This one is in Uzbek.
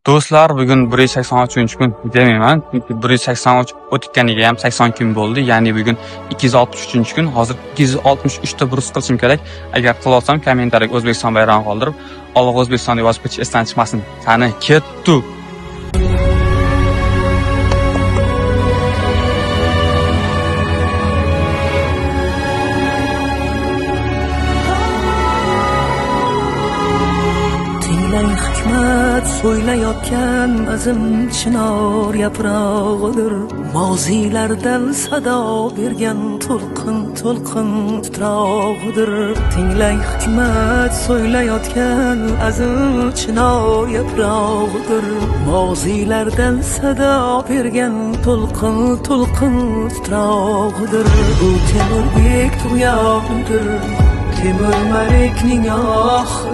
Do'stlar, bugun 183-kun demayman, chunki 183 o'tganiga ham 80 kun bo'ldi. Ya'ni bugun 263-kun. Hozir 263 ta burus qilishim kerak. Agar qilolsam, kommentariyaga O'zbekiston bayrog'ini qoldirib, Alloh O'zbekiston velosipedchi esdan chiqmasin. Qani, ketdik. Hikmat so'ylayotgan azim chinor yaprog'idir. Moziylardan sado bergan to'lqin titrog'idir. Tinglang, hikmat so'ylayotgan azim chinor yaprog'idir. Moziylardan sado bergan to'lqin titrog'idir. Bu Temurbek tug'yonidir, Temur Malikning